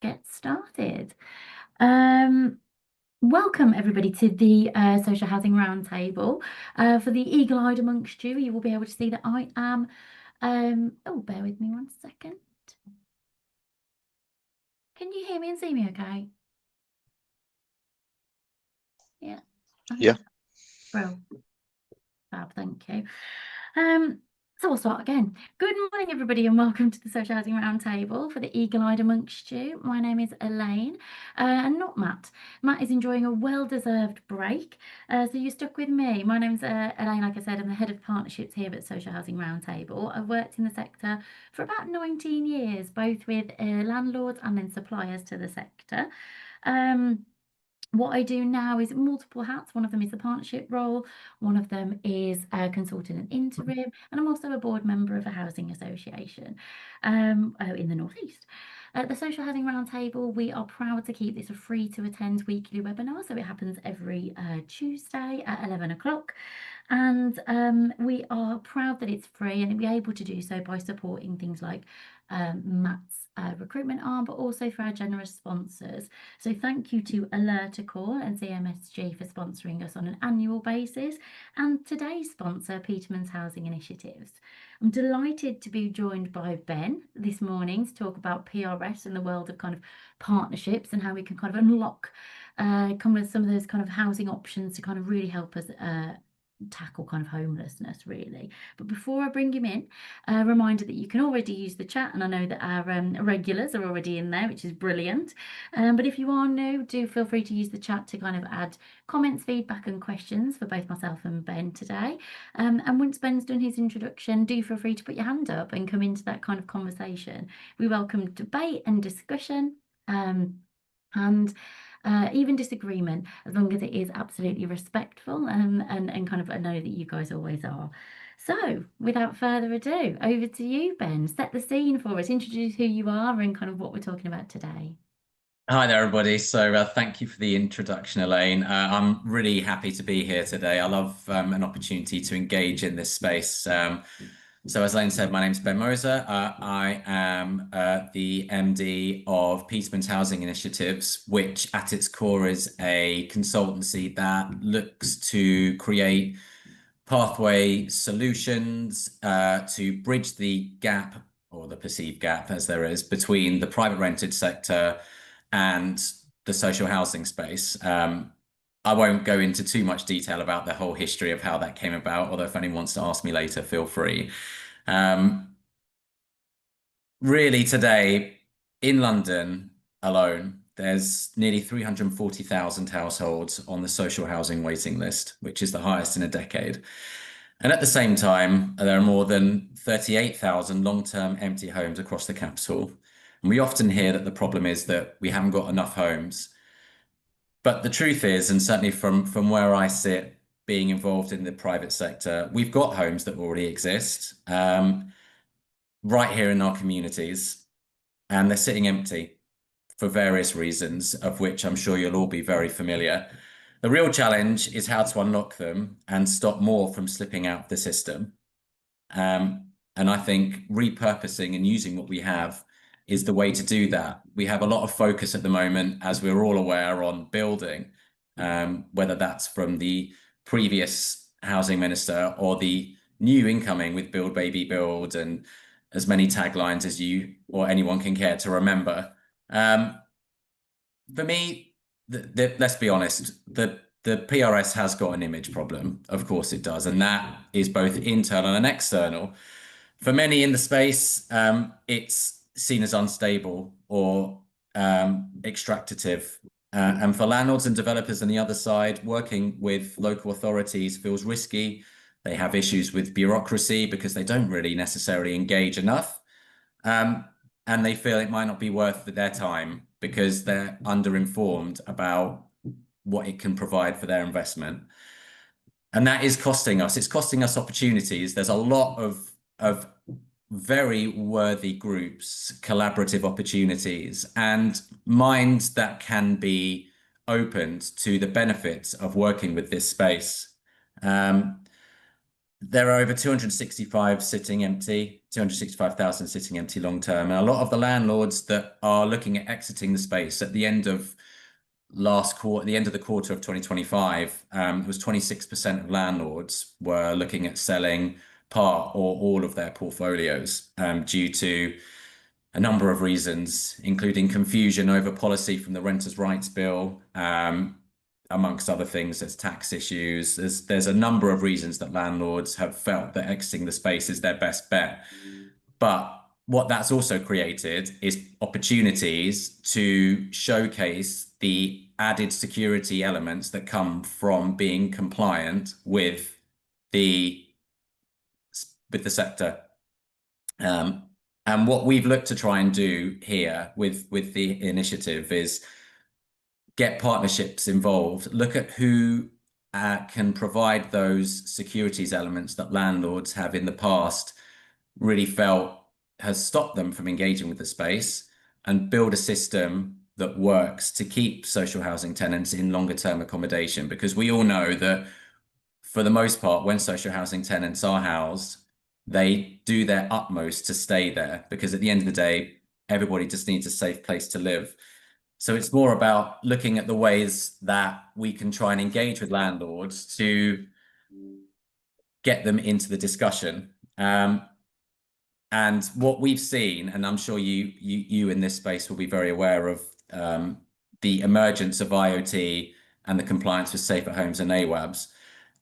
get started. Welcome everybody to the Social Housing Roundtable. For the eagle-eyed amongst you, you will be able to see that I am, oh, bear with me one second. Can you hear me and see me okay? Yeah. Yeah. Well, fab, thank you. So we'll start again. Good morning, everybody, and welcome to the Social Housing Roundtable for the eagle-eyed amongst you. My name is Elaine, and not Matt. Matt is enjoying a well-deserved break, so you're stuck with me. My name's Elaine, like I said, I'm the head of partnerships here at Social Housing Roundtable. I've worked in the sector for about 19 years, both with landlords and then suppliers to the sector. What I do now is multiple hats. One of them is the partnership role, one of them is consultant and interim, and I'm also a board member of a housing association in the North East. At the Social Housing Roundtable, we are proud to keep this a free to attend weekly webinar, so it happens every Tuesday at 11 o'clock. And we are proud that it's free, and we're able to do so by supporting things like Matt's recruitment arm, but also for our generous sponsors. So thank you to Alerticor and CMSG for sponsoring us on an annual basis, and today's sponsor, Peterman's Housing Initiatives. I'm delighted to be joined by Ben this morning to talk about PRS in the world of kind of partnerships and how we can kind of unlock some of those kind of housing options to kind of really help us tackle kind of homelessness, really. But before I bring him in, a reminder that you can already use the chat, and I know that our regulars are already in there, which is brilliant. But if you are new, do feel free to use the chat to kind of add comments, feedback and questions for both myself and Ben today. And once Ben's done his introduction, do feel free to put your hand up and come into that kind of conversation. We welcome debate and discussion. And even disagreement, as long as it is absolutely respectful, and kind of I know that you guys always are. So without further ado, over to you, Ben. Set the scene for us, introduce who you are and kind of what we're talking about today. Hi there, everybody. So thank you for the introduction, Elaine. I'm really happy to be here today. I love an opportunity to engage in this space. So as Elaine said, my name's Ben Moser. I am the MD of Peterman's Housing Initiatives, which at its core is a consultancy that looks to create pathway solutions to bridge the gap, or the perceived gap as there is, between the private rented sector and the social housing space. I won't go into too much detail about the whole history of how that came about, although if anyone wants to ask me later, feel free. Really today, in London alone, there's nearly 340,000 households on the social housing waiting list, which is the highest in a decade. And at the same time, there are more than 38,000 long-term empty homes across the capital. And we often hear that the problem is that we haven't got enough homes. But the truth is, and certainly from where I sit, being involved in the private sector, we've got homes that already exist right here in our communities, and they're sitting empty for various reasons, of which I'm sure you'll all be very familiar. The real challenge is how to unlock them and stop more from slipping out the system. And I think repurposing and using what we have is the way to do that. We have a lot of focus at the moment, as we're all aware, on building, whether that's from the previous housing minister or the new incoming with Build Baby Build, and as many taglines as you or anyone can care to remember. For me, let's be honest, the PRS has got an image problem. Of course it does. And that is both internal and external. For many in the space, it's seen as unstable or extractative. And for landlords and developers on the other side, working with local authorities feels risky. They have issues with bureaucracy because they don't really necessarily engage enough. And they feel it might not be worth their time because they're underinformed about what it can provide for their investment. And that is costing us. It's costing us opportunities. There's a lot of very worthy groups, collaborative opportunities, and minds that can be opened to the benefits of working with this space. there are over 265 sitting empty, 265,000 sitting empty long term. And a lot of the landlords that are looking at exiting the space at the end of the end of the quarter of 2025, it was 26% of landlords were looking at selling part or all of their portfolios due to a number of reasons, including confusion over policy from the Renters' Rights Bill, amongst other things. There's tax issues. There's a number of reasons that landlords have felt that exiting the space is their best bet. But what that's also created is opportunities to showcase the added security elements that come from being compliant with the sector. And what we've looked to try and do here with the initiative is get partnerships involved, look at who can provide those securities elements that landlords have in the past really felt has stopped them from engaging with the space, and build a system that works to keep social housing tenants in longer term accommodation. Because we all know that for the most part, when social housing tenants are housed, they do their utmost to stay there, because at the end of the day, everybody just needs a safe place to live. So it's more about looking at the ways that we can try and engage with landlords to get them into the discussion. And what we've seen, and I'm sure you in this space will be very aware of, the emergence of IoT and the compliance with safer homes and AWABs.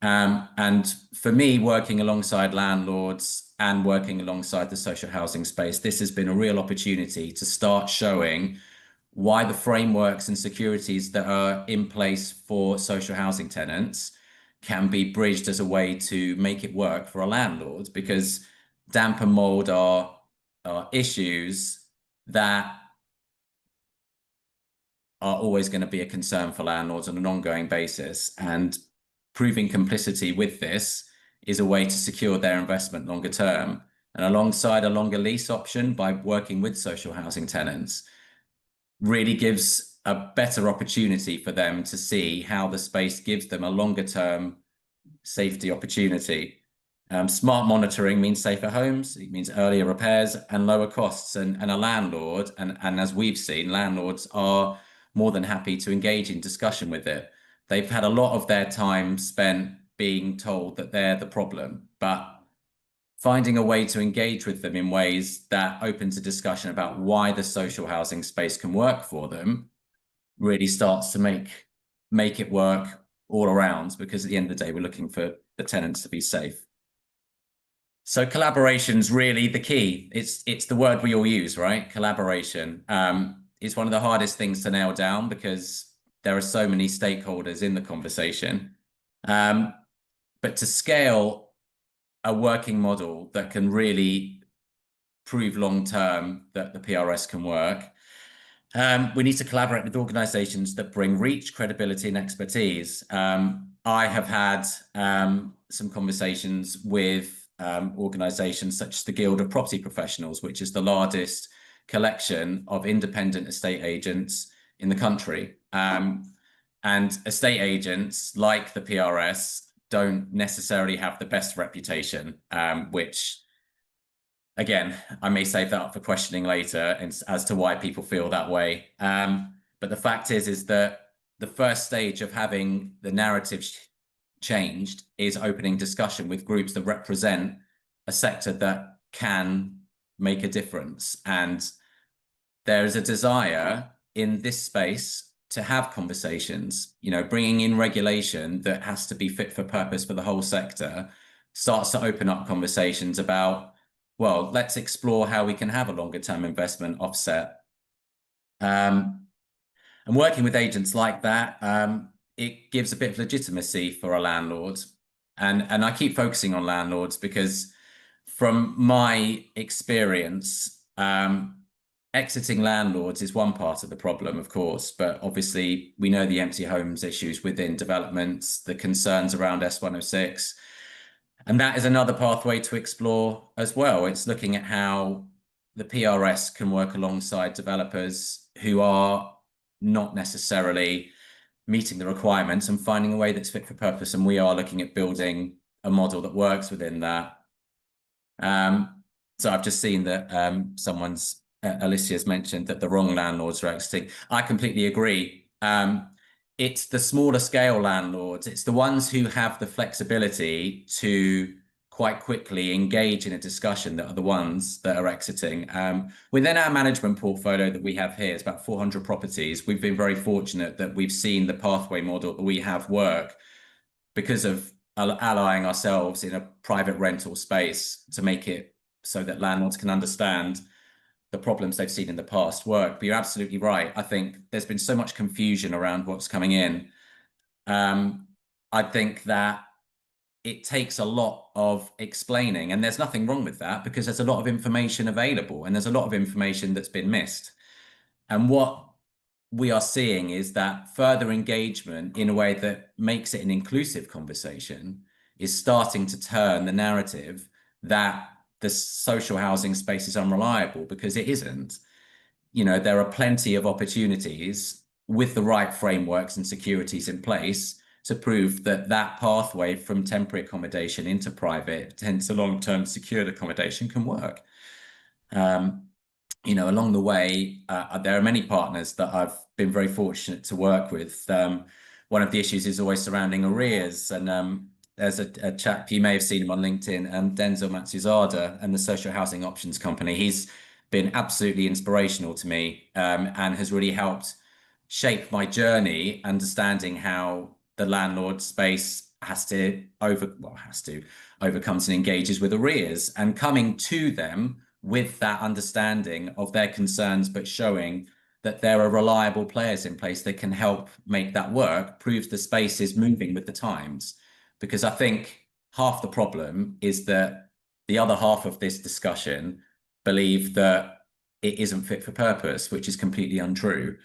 And for me, working alongside landlords and working alongside the social housing space, this has been a real opportunity to start showing why the frameworks and securities that are in place for social housing tenants can be bridged as a way to make it work for a landlord. Because damp and mold are issues that are always going to be a concern for landlords on an ongoing basis. And proving complicity with this is a way to secure their investment longer term. And alongside a longer lease option by working with social housing tenants, really gives a better opportunity for them to see how the space gives them a longer term safety opportunity. Smart monitoring means safer homes, it means earlier repairs and lower costs. And a landlord, and as we've seen, landlords are more than happy to engage in discussion with it. They've had a lot of their time spent being told that they're the problem, but finding a way to engage with them in ways that opens a discussion about why the social housing space can work for them really starts to make it work all around, because at the end of the day, we're looking for the tenants to be safe. So collaboration's really the key. It's the word we all use, right? Collaboration. It's one of the hardest things to nail down because there are so many stakeholders in the conversation. But to scale a working model that can really prove long-term that the PRS can work, we need to collaborate with organizations that bring reach, credibility, and expertise. I have had some conversations with organizations such as the Guild of Property Professionals, which is the largest collection of independent estate agents in the country. And estate agents, like the PRS, don't necessarily have the best reputation, which, again, I may save that up for questioning later as to why people feel that way. But the fact is that the first stage of having the narrative changed is opening discussion with groups that represent a sector that can make a difference. And there is a desire in this space to have conversations, bringing in regulation that has to be fit for purpose for the whole sector starts to open up conversations about, well, let's explore how we can have a longer term investment offset. And working with agents like that, it gives a bit of legitimacy for a landlord. And I keep focusing on landlords because from my experience, exiting landlords is one part of the problem, of course, but obviously we know the empty homes issues within developments, the concerns around S106, and that is another pathway to explore as well. It's looking at how the PRS can work alongside developers who are not necessarily meeting the requirements and finding a way that's fit for purpose. And we are looking at building a model that works within that. So I've just seen that someone's Alicia's mentioned that the wrong landlords are exiting. I completely agree. It's the smaller scale landlords. It's the ones who have the flexibility to quite quickly engage in a discussion that are the ones that are exiting. Within our management portfolio that we have here, it's about 400 properties. We've been very fortunate that we've seen the pathway model that we have work because of allying ourselves in a private rental space to make it so that landlords can understand the problems they've seen in the past work. But you're absolutely right. I think there's been so much confusion around what's coming in. I think that it takes a lot of explaining, and there's nothing wrong with that because there's a lot of information available and there's a lot of information that's been missed. And what we are seeing is that further engagement in a way that makes it an inclusive conversation is starting to turn the narrative that the social housing space is unreliable, because it isn't. You know, there are plenty of opportunities with the right frameworks and securities in place to prove that that pathway from temporary accommodation into private, hence long-term secured accommodation, can work. You know, along the way, there are many partners that I've been very fortunate to work with. One of the issues is always surrounding arrears, and there's a chap, you may have seen him on LinkedIn, Denzel Matsuzada, and the Social Housing Options Company. He's been absolutely inspirational to me, and has really helped shape my journey, understanding how the landlord space has to overcomes and engages with arrears, and coming to them with that understanding of their concerns, but showing that there are reliable players in place that can help make that work, proves the space is moving with the times. Because I think half the problem is that the other half of this discussion believe that it isn't fit for purpose, which is completely untrue.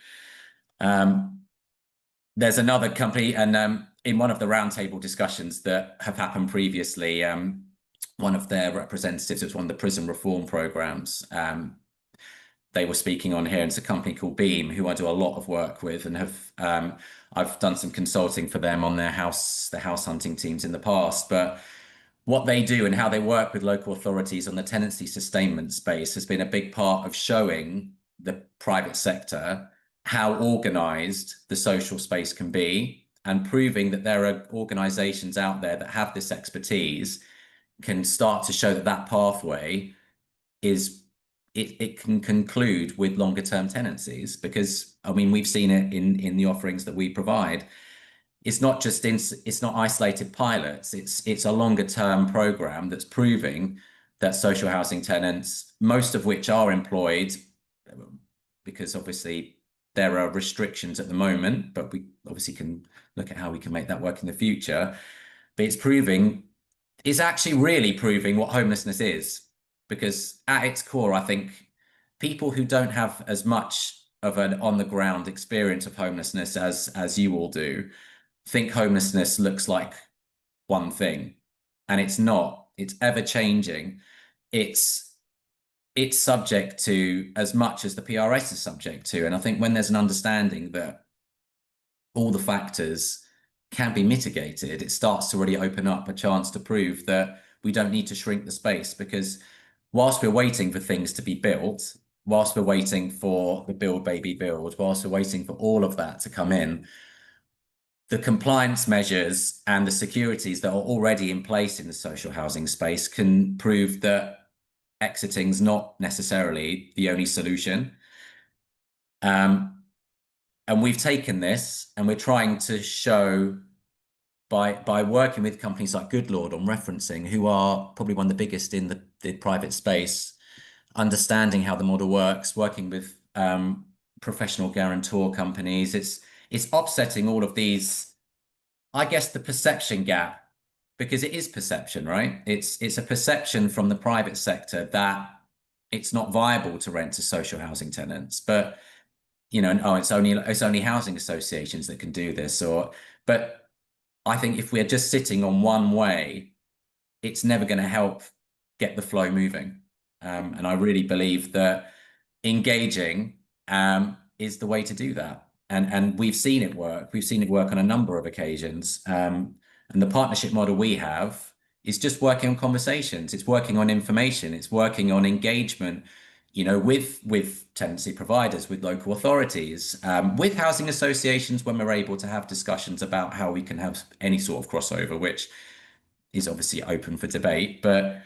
There's another company, and in one of the roundtable discussions that have happened previously, one of their representatives, it was one of the prison reform programs, they were speaking on here, and it's a company called Beam, who I do a lot of work with, and have I've done some consulting for them on their house hunting teams in the past. But what they do and how they work with local authorities on the tenancy sustainment space has been a big part of showing the private sector how organized the social space can be, and proving that there are organizations out there that have this expertise, can start to show that that pathway is, it can conclude with longer term tenancies. Because I mean, we've seen it in the offerings that we provide. It's not just it's not isolated pilots. It's a longer term program that's proving that social housing tenants, most of which are employed, because obviously there are restrictions at the moment, but we obviously can look at how we can make that work in the future. But it's actually really proving what homelessness is, because at its core, I think people who don't have as much of an on the ground experience of homelessness as you all do think homelessness looks like one thing, and it's not. It's ever changing. It's subject to as much as the PRS is subject to. And I think when there's an understanding that all the factors can be mitigated, it starts to really open up a chance to prove that we don't need to shrink the space. Because whilst we're waiting for things to be built, whilst we're waiting for the build baby build, whilst we're waiting for all of that to come in, the compliance measures and the securities that are already in place in the social housing space can prove that exiting is not necessarily the only solution. And we've taken this and we're trying to show by working with companies like Goodlord on referencing, who are probably one of the biggest in the private space, understanding how the model works, working with professional guarantor companies. It's offsetting all of these, I guess, the perception gap, because it is perception, right? It's a perception from the private sector that it's not viable to rent to social housing tenants. But you know, oh, it's only housing associations that can do this. But I think if we're just sitting on one way, it's never going to help get the flow moving. And I really believe that engaging is the way to do that. And we've seen it work. We've seen it work on a number of occasions. And the partnership model we have is just working on conversations. It's working on information. It's working on engagement, with tenancy providers, with local authorities, with housing associations when we're able to have discussions about how we can have any sort of crossover, which is obviously open for debate. But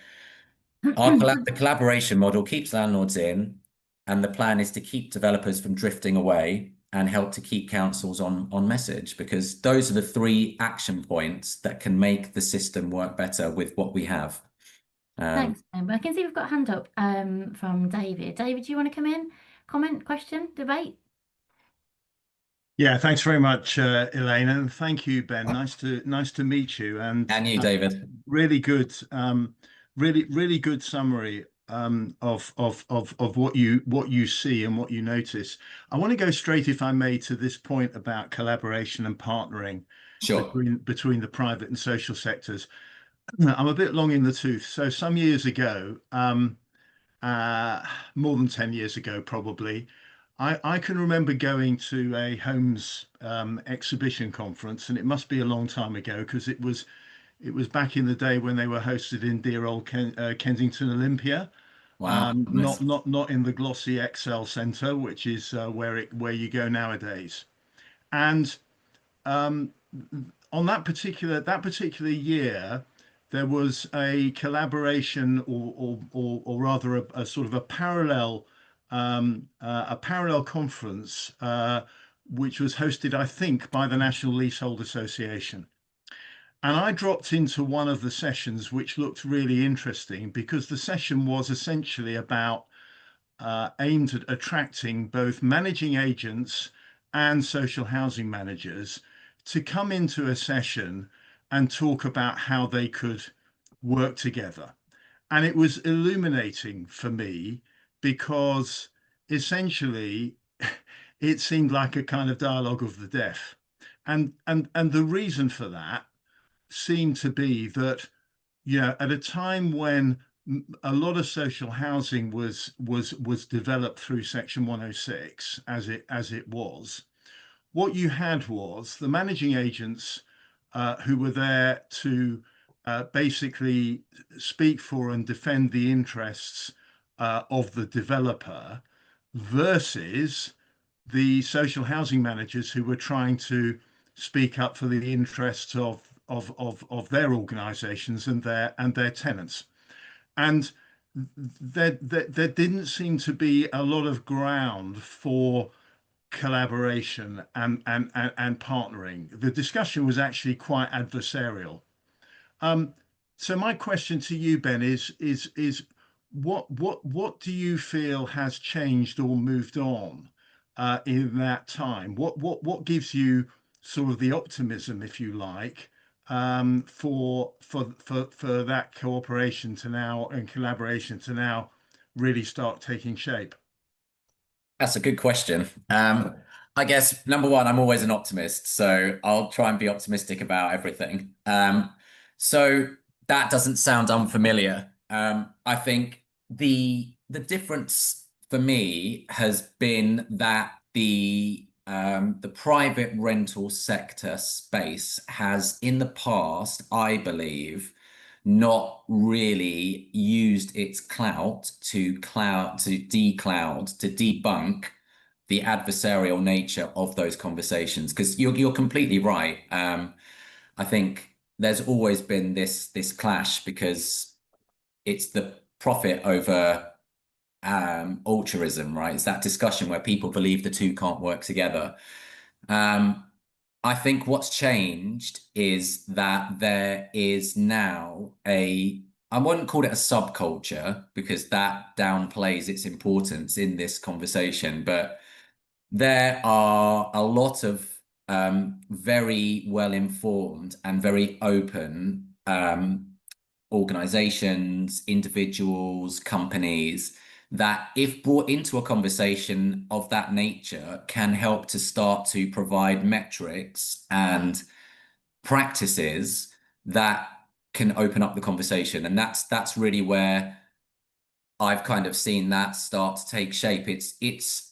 the collaboration model keeps landlords in, and the plan is to keep developers from drifting away and help to keep councils on message, because those are the three action points that can make the system work better with what we have. Thanks, Amber. I can see we've got a hand up from David. David, do you want to come in? Comment, question, debate? Yeah, thanks very much, Elaine, and thank you, Ben. Nice to meet you, and You, David. really good, really good summary of what you see and what you notice. I want to go straight, if I may, to this point about collaboration and partnering Sure. between the private and social sectors. I'm a bit long in the tooth. So some years ago, uh, more than 10 years ago, probably. I can remember going to a homes exhibition conference, and it must be a long time ago because it was back in the day when they were hosted in dear old Kensington Olympia, Wow. Nice. not in the glossy Excel Centre, which is where you go nowadays. And um, on that particular year, there was a collaboration, or rather a sort of a parallel conference, which was hosted, I think, by the National Leasehold Association. And I dropped into one of the sessions, which looked really interesting because the session was essentially about aimed at attracting both managing agents and social housing managers to come into a session and talk about how they could work together. And it was illuminating for me because essentially it seemed like a kind of dialogue of the deaf. And the reason for that seemed to be that, at a time when a lot of social housing was developed through Section 106, as it was, what you had was the managing agents who were there to basically speak for and defend the interests of the developer versus the social housing managers who were trying to speak up for the interests of their organizations and their tenants. And there didn't seem to be a lot of ground for collaboration and partnering. The discussion was actually quite adversarial. So my question to you, Ben, is what do you feel has changed or moved on in that time? What gives you sort of the optimism, if you like, for that cooperation to now and collaboration to now really start taking shape? That's a good question. I guess number one, I'm always an optimist, so I'll try and be optimistic about everything. So that doesn't sound unfamiliar. I think the difference for me has been that the private rental sector space has in the past, I believe, not really used its clout to decloud, to debunk the adversarial nature of those conversations. Because you're completely right. I think there's always been this clash because it's the profit over altruism, right? It's that discussion where people believe the two can't work together. I think what's changed is that there is now I wouldn't call it a subculture because that downplays its importance in this conversation, but there are a lot of very well-informed and very open organizations, individuals, companies that, if brought into a conversation of that nature, can help to start to provide metrics and practices that can open up the conversation. And that's really where I've kind of seen that start to take shape. It's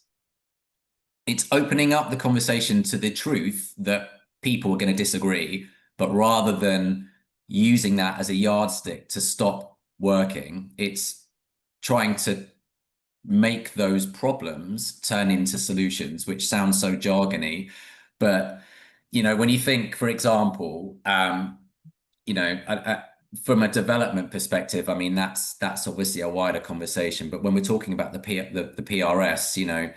opening up the conversation to the truth that people are going to disagree, but rather than using that as a yardstick to stop working. It's trying to make those problems turn into solutions, which sounds so jargony. But, when you think, for example, from a development perspective, I mean, that's obviously a wider conversation. But when we're talking about the PRS,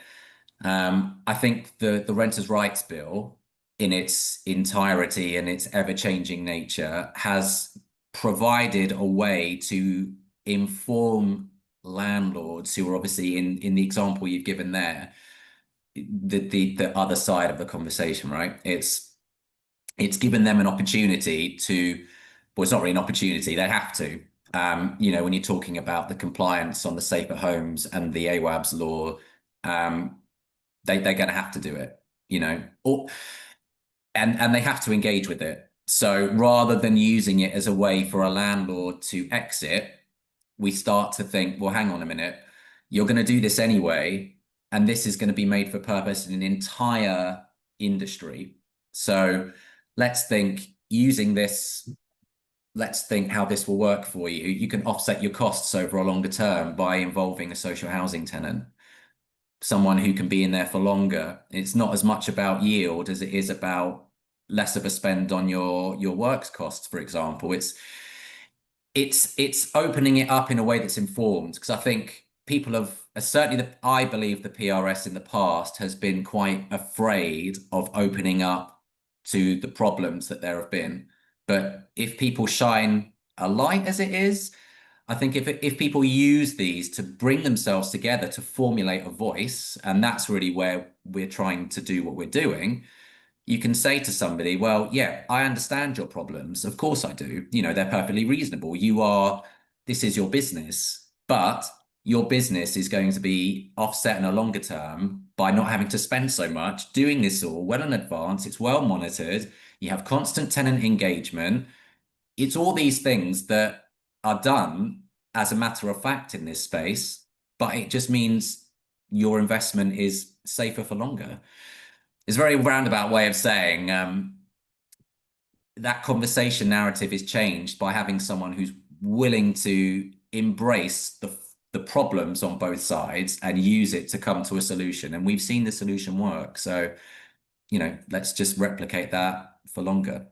I think the Renters' Rights Bill in its entirety and its ever-changing nature has provided a way to inform landlords who are obviously in the example you've given there, the other side of the conversation, right? It's given them an opportunity to, well, it's not really an opportunity, they have to. When you're talking about the compliance on the Safer Homes and the AWAB's law, they're going to have to do it, and they have to engage with it. So rather than using it as a way for a landlord to exit, we start to think, well, hang on a minute, you're going to do this anyway, and this is going to be made for purpose in an entire industry. So let's think how this will work for you. You can offset your costs over a longer term by involving a social housing tenant, someone who can be in there for longer. It's not as much about yield as it is about less of a spend on your works costs, for example. It's opening it up in a way that's informed, because I think people have certainly, I believe the PRS in the past has been quite afraid of opening up to the problems that there have been. But if people shine a light as it is, I think if people use these to bring themselves together to formulate a voice, and that's really where we're trying to do what we're doing, you can say to somebody, well, yeah, I understand your problems. Of course I do. They're perfectly reasonable. This is your business, but your business is going to be offset in a longer term by not having to spend so much, doing this all well in advance. It's well monitored. You have constant tenant engagement. It's all these things that are done as a matter of fact in this space, but it just means your investment is safer for longer. It's a very roundabout way of saying that conversation narrative is changed by having someone who's willing to embrace the problems on both sides and use it to come to a solution. And we've seen the solution work. So, let's just replicate that for longer.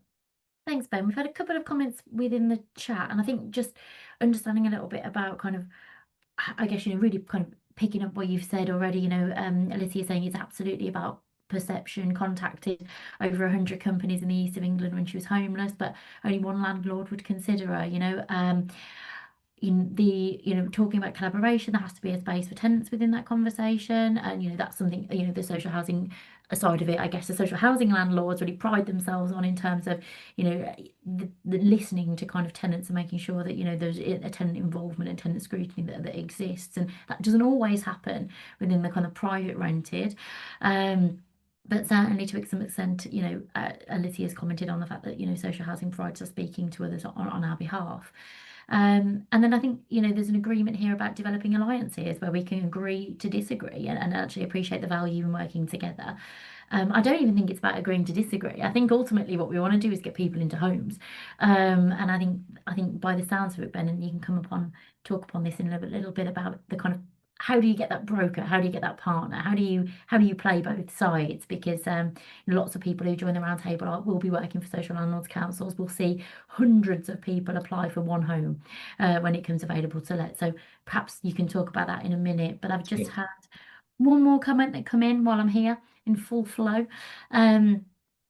Thanks, Ben. We've had a couple of comments within the chat, and I think just understanding a little bit about kind of, I guess, really kind of picking up what you've said already, Alicia saying it's absolutely about perception. Contacted over 100 companies in the east of England when she was homeless, but only one landlord would consider her. Talking about collaboration, there has to be a space for tenants within that conversation, and that's something the social housing side of it, I guess the social housing landlords really pride themselves on, in terms of the listening to kind of tenants and making sure that there's a tenant involvement and tenant scrutiny that exists, and that doesn't always happen within the kind of private rented. But certainly to some extent, Alicia has commented on the fact that social housing providers are speaking to others on our behalf. And then I think there's an agreement here about developing alliances where we can agree to disagree and actually appreciate the value in working together. I don't even think it's about agreeing to disagree. I think ultimately what we want to do is get people into homes. And I think by the sounds of it, Ben, and you can talk upon this in a little bit about the kind of, how do you get that broker? How do you get that partner? How do you play both sides? Because lots of people who join the roundtable will be working for social landlords councils. We'll see hundreds of people apply for one home when it comes available to let. So perhaps you can talk about that in a minute. But I've just had one more comment that come in while I'm here in full flow.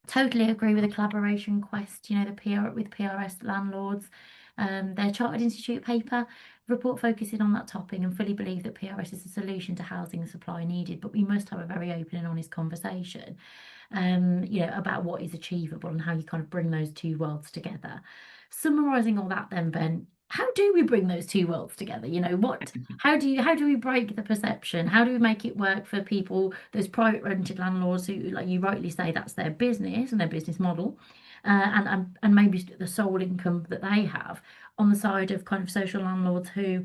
Totally agree with the collaboration quest. With PRS landlords. Their Chartered Institute paper report focusing on that topic, and fully believe that PRS is a solution to housing supply needed, but we must have a very open and honest conversation about what is achievable and how you kind of bring those two worlds together. Summarizing all that then, Ben, how do we bring those two worlds together? How do we break the perception? How do we make it work for people, those private rented landlords who, like you rightly say, that's their business and their business model, and maybe the sole income that they have, on the side of kind of social landlords who,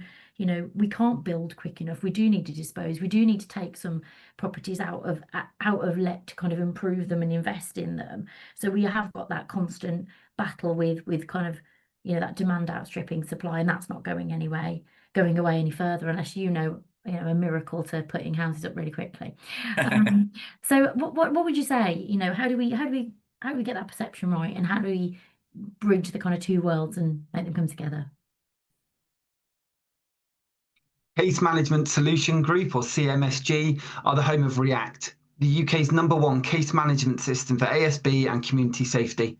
we can't build quick enough. We do need to dispose. We do need to take some properties out of let to kind of improve them and invest in them. So we have got that constant battle with kind of, that demand outstripping supply, and that's not going away any further unless a miracle to putting houses up really quickly. So what would you say? How do we get that perception right, and how do we bridge the kind of two worlds and make them come together? Case Management Solution Group, or CMSG, are the home of React, the UK's #1 case management system for ASB and community safety.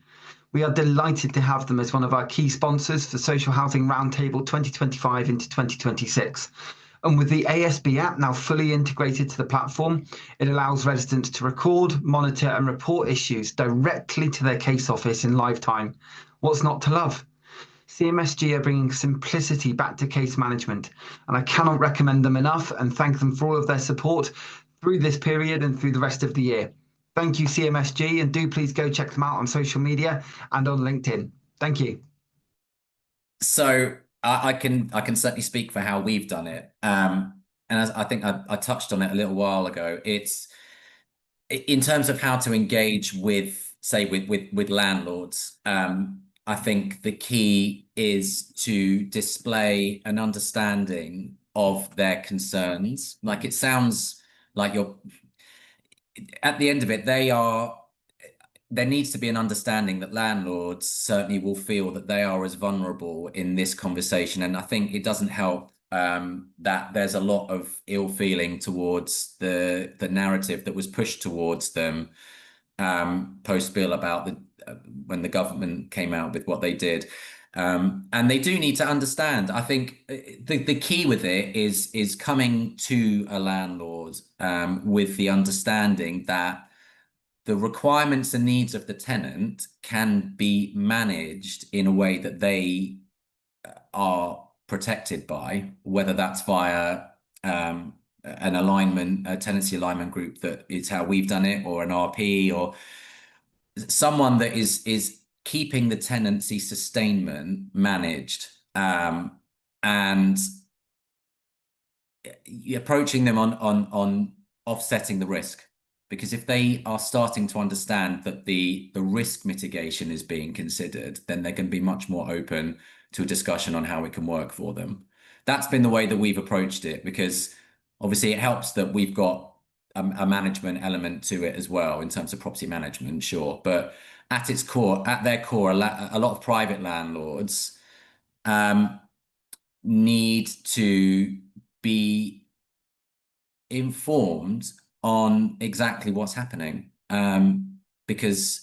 We are delighted to have them as one of our key sponsors for Social Housing Roundtable 2025 into 2026. And with the ASB app now fully integrated to the platform, it allows residents to record, monitor and report issues directly to their case office in live time. What's not to love? CMSG are bringing simplicity back to case management, and I cannot recommend them enough and thank them for all of their support through this period and through the rest of the year. Thank you, CMSG, and do please go check them out on social media and on LinkedIn. Thank you. So I can certainly speak for how we've done it. And as I think I touched on it a little while ago, it's in terms of how to engage with, say, with landlords. I think the key is to display an understanding of their concerns. Like, it sounds like at the end of it, there needs to be an understanding that landlords certainly will feel that they are as vulnerable in this conversation. And I think it doesn't help that there's a lot of ill feeling towards the narrative that was pushed towards them post-bill about when the government came out with what they did. And they do need to understand. I think the key with it is coming to a landlord with the understanding that the requirements and needs of the tenant can be managed in a way that they are protected by, whether that's via an alignment, a tenancy alignment group that is how we've done it, or an RP, or someone that is keeping the tenancy sustainment managed, and approaching them on offsetting the risk. Because if they are starting to understand that the risk mitigation is being considered, then they're going to be much more open to a discussion on how it can work for them. That's been the way that we've approached it, because obviously it helps that we've got a management element to it as well in terms of property management, sure. But at their core, a lot of private landlords need to be informed on exactly what's happening, because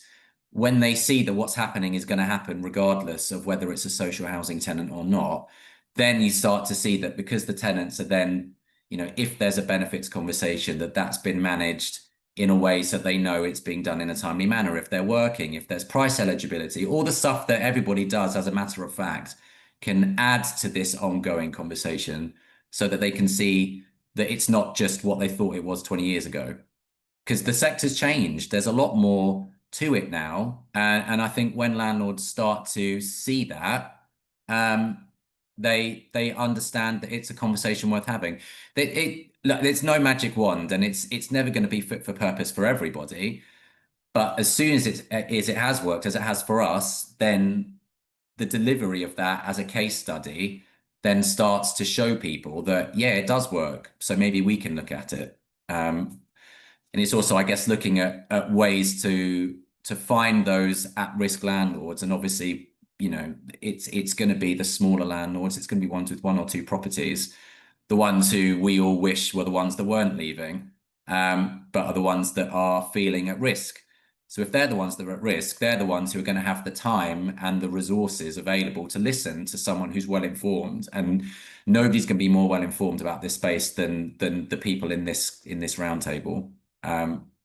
when they see that what's happening is going to happen regardless of whether it's a social housing tenant or not, then you start to see that because the tenants are then, if there's a benefits conversation, that's been managed in a way so they know it's being done in a timely manner. If they're working, if there's price eligibility, all the stuff that everybody does as a matter of fact can add to this ongoing conversation so that they can see that it's not just what they thought it was 20 years ago. Because the sector's changed. There's a lot more to it now. And I think when landlords start to see that, they understand that it's a conversation worth having. It's no magic wand, and it's never going to be fit for purpose for everybody. But as soon as it has worked, as it has for us, then the delivery of that as a case study then starts to show people that, yeah, it does work. So maybe we can look at it. And it's also, I guess, looking at ways to find those at-risk landlords. And obviously, it's going to be the smaller landlords. It's going to be ones with 1 or 2 properties, the ones who we all wish were the ones that weren't leaving, but are the ones that are feeling at risk. So if they're the ones that are at risk, they're the ones who are going to have the time and the resources available to listen to someone who's well informed. And nobody's going to be more well informed about this space than the people in this roundtable,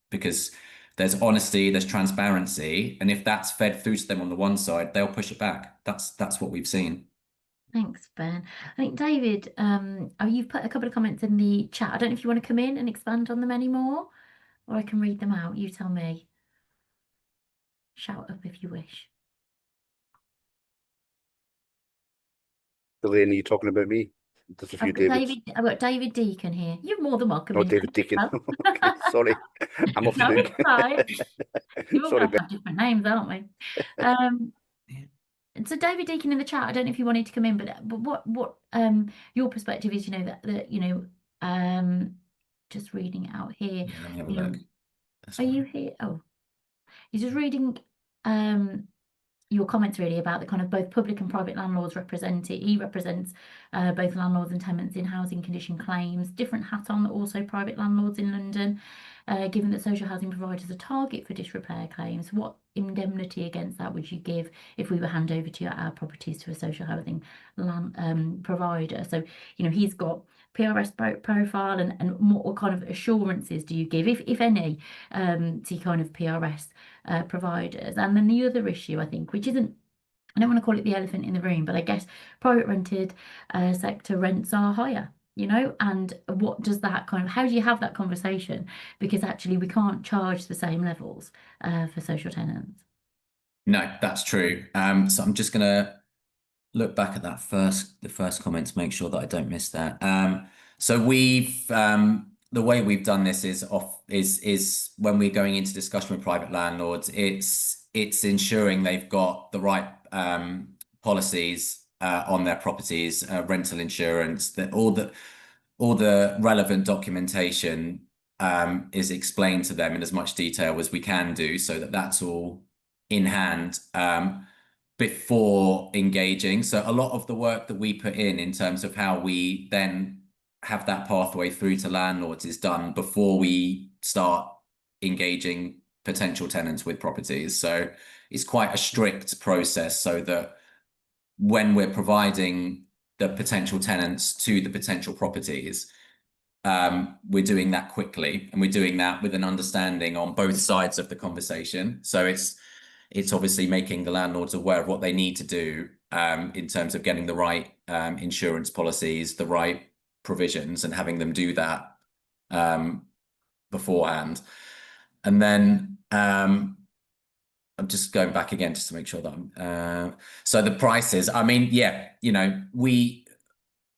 because there's honesty, there's transparency, and if that's fed through to them on the one side, they'll push it back. That's what we've seen. Thanks, Ben. I think David, you've put a couple of comments in the chat. I don't know if you want to come in and expand on them anymore, or I can read them out. You tell me. Shout up if you wish. Elaine, are you talking about me? There's a few Davids. I've got David Deacon here. You're more than welcome. Oh, David Deacon. Okay, sorry. I'm off No, the it's fine. You're all Sorry, going to have different names, aren't we? So David Deacon in the chat, I don't know if you wanted to come in, but what your perspective is, just reading it out here. Yeah, let me have a You know, look. That's are all you right. here? Oh, you're just reading your comments really about the kind of both public and private landlords represented. He represents both landlords and tenants in housing condition claims. Different hat on, also private landlords in London. Given that social housing providers are target for disrepair claims, what indemnity against that would you give if we were hand over to our properties to a social housing provider? So, he's got PRS profile and what kind of assurances do you give, if any, to kind of PRS providers? And then the other issue, I think, which isn't, I don't want to call it the elephant in the room, but I guess private rented sector rents are higher, and what does that kind of, how do you have that conversation? Because actually we can't charge the same levels for social tenants. No, that's true. So I'm just gonna look back at the first comment to make sure that I don't miss that. So the way we've done this is when we're going into discussion with private landlords, it's ensuring they've got the right policies on their properties, rental insurance, that all the relevant documentation is explained to them in as much detail as we can do, so that that's all in hand before engaging. So a lot of the work that we put in terms of how we then have that pathway through to landlords is done before we start engaging potential tenants with properties. So it's quite a strict process, so that when we're providing the potential tenants to the potential properties, we're doing that quickly, and we're doing that with an understanding on both sides of the conversation. So it's obviously making the landlords aware of what they need to do in terms of getting the right insurance policies, the right provisions, and having them do that beforehand. And then I'm just going back again just to make sure that I'm so the prices, I mean, yeah, we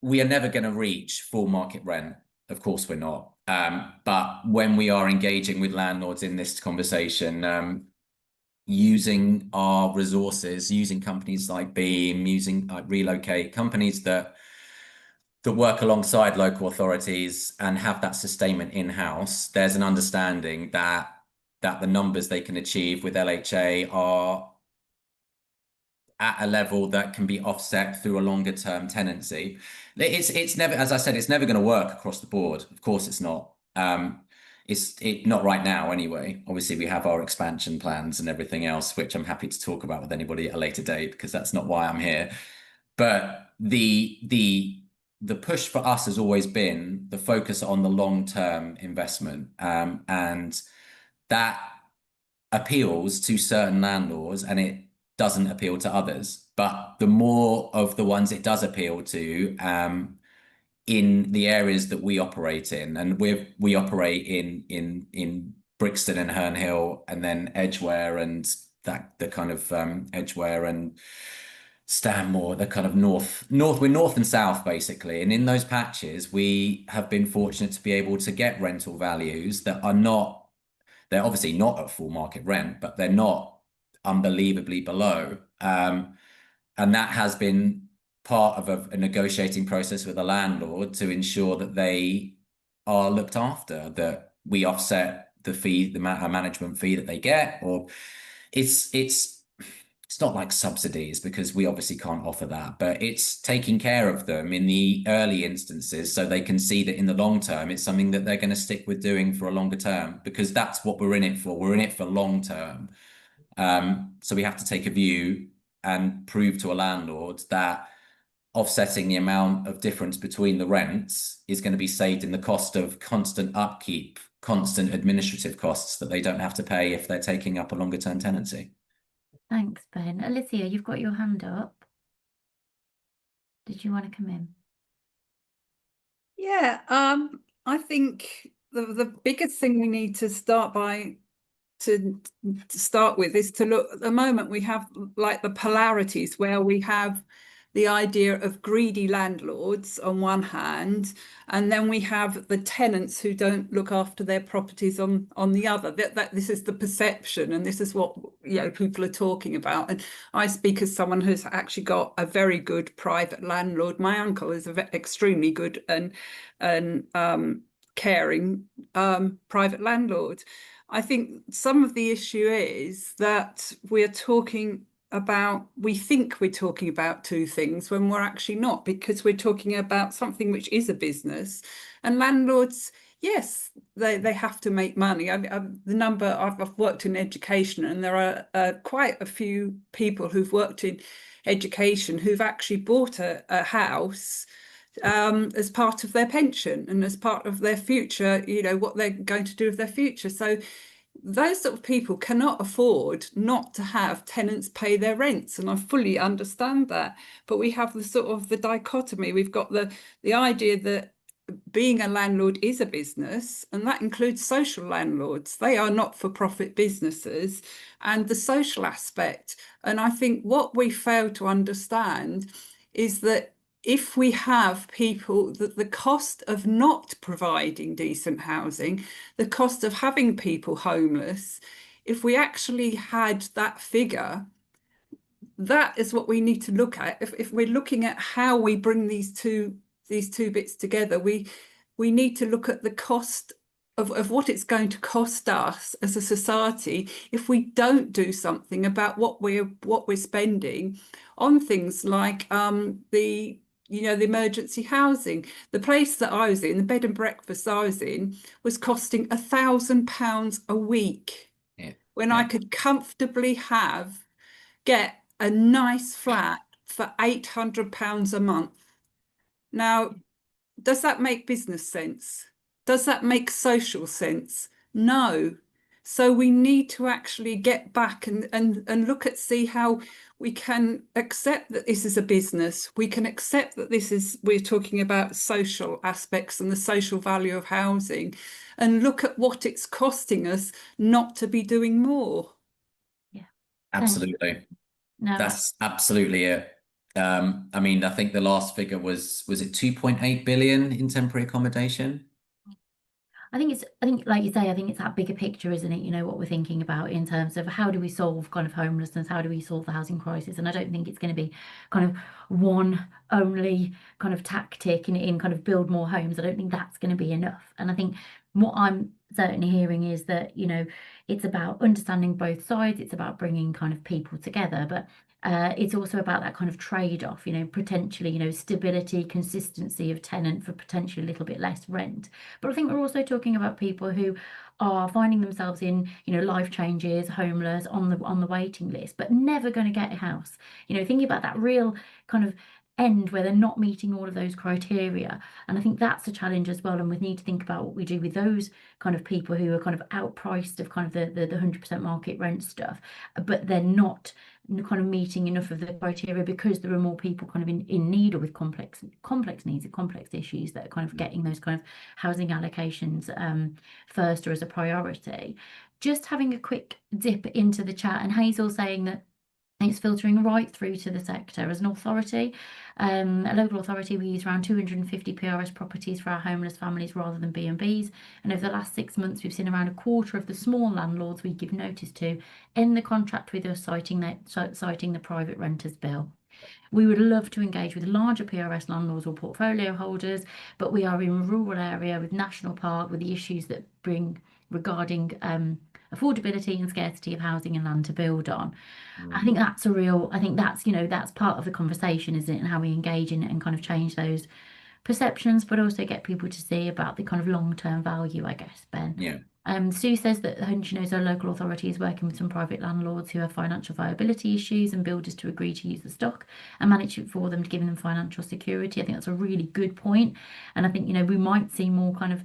are never going to reach full market rent. Of course we're not. But when we are engaging with landlords in this conversation, using our resources, using companies like Beam, using Relocate, companies that work alongside local authorities and have that sustainment in-house, there's an understanding that the numbers they can achieve with LHA are at a level that can be offset through a longer term tenancy. It's never, as I said, it's never going to work across the board. Of course it's not. It's not right now anyway. Obviously we have our expansion plans and everything else, which I'm happy to talk about with anybody at a later date, because that's not why I'm here. But the push for us has always been the focus on the long-term investment, and that appeals to certain landlords and it doesn't appeal to others. But the more of the ones it does appeal to, in the areas that we operate in, and we operate in Brixton and Herne Hill, and then Edgware and the kind of Edgware and Stanmore, the kind of north, we're north and south basically. And in those patches, we have been fortunate to be able to get rental values that are not, they're obviously not at full market rent, but they're not unbelievably below. And that has been part of a negotiating process with the landlord to ensure that they are looked after, that we offset the fee, the management fee that they get, or it's not like subsidies, because we obviously can't offer that, but it's taking care of them in the early instances so they can see that in the long term it's something that they're going to stick with doing for a longer term, because that's what we're in it for. We're in it for long term. So we have to take a view and prove to a landlord that offsetting the amount of difference between the rents is going to be saved in the cost of constant upkeep, constant administrative costs that they don't have to pay if they're taking up a longer term tenancy. Thanks, Ben. Alicia, you've got your hand up. Did you want to come in? Yeah, I think the biggest thing we need to start with is to look. At the moment we have like the polarities where we have the idea of greedy landlords on one hand, and then we have the tenants who don't look after their properties on the other. That this is the perception, and this is what people are talking about. And I speak as someone who's actually got a very good private landlord. My uncle is extremely good and caring private landlord. I think some of the issue is that we think we're talking about two things when we're actually not, because we're talking about something which is a business. And landlords, yes, they have to make money. I've worked in education, and there are quite a few people who've worked in education who've actually bought a house as part of their pension and as part of their future, what they're going to do with their future. So those sort of people cannot afford not to have tenants pay their rents, and I fully understand that. But we have the dichotomy. We've got the idea that being a landlord is a business, and that includes social landlords. They are not-for-profit businesses, and the social aspect. And I think what we fail to understand is that if we have people, that the cost of not providing decent housing, the cost of having people homeless, if we actually had that figure, that is what we need to look at. If we're looking at how we bring these two bits together, we need to look at the cost of what it's going to cost us as a society if we don't do something about what we're spending on things like the emergency housing. The place that I was in, the bed and breakfast I was in, was costing £1,000 a week, when I could comfortably get a nice flat for £800 a month. Now, does that make business sense? Does that make social sense? No. So we need to actually get back and look at, see how we can accept that this is a business. We can accept that we're talking about social aspects and the social value of housing, and look at what it's costing us not to be doing more. Yeah, absolutely. No, that's absolutely it. I mean, I think the last figure was it 2.8 billion in temporary accommodation? I think like you say, I think it's that bigger picture, isn't it? What we're thinking about in terms of how do we solve kind of homelessness, how do we solve the housing crisis? And I don't think it's going to be kind of one only kind of tactic in kind of build more homes. I don't think that's going to be enough. And I think what I'm certainly hearing is that, it's about understanding both sides. It's about bringing kind of people together, but it's also about that kind of trade-off, potentially, stability, consistency of tenant for potentially a little bit less rent. But I think we're also talking about people who are finding themselves in, life changes, homeless, on the waiting list, but never going to get a house. Thinking about that real kind of end where they're not meeting all of those criteria. And I think that's a challenge as well. And we need to think about what we do with those kind of people who are kind of outpriced of kind of the 100% market rent stuff, but they're not kind of meeting enough of the criteria because there are more people kind of in need or with complex needs and complex issues that are kind of getting those kind of housing allocations first or as a priority. Just having a quick dip into the chat, and Hazel saying that it's filtering right through to the sector as an authority. A local authority, we use around 250 PRS properties for our homeless families rather than B&Bs. And over the last 6 months, we've seen around a quarter of the small landlords we give notice to end the contract with us, citing the private renters bill. We would love to engage with larger PRS landlords or portfolio holders, but we are in a rural area with national park, with the issues that bring regarding affordability and scarcity of housing and land to build on. I think that's that's part of the conversation, isn't it? And how we engage in it and kind of change those perceptions, but also get people to see about the kind of long-term value, I guess, Ben. Yeah. Sue says that she knows her local authority is working with some private landlords who have financial viability issues and builders to agree to use the stock and manage it for them to give them financial security. I think that's a really good point. And I think, we might see more kind of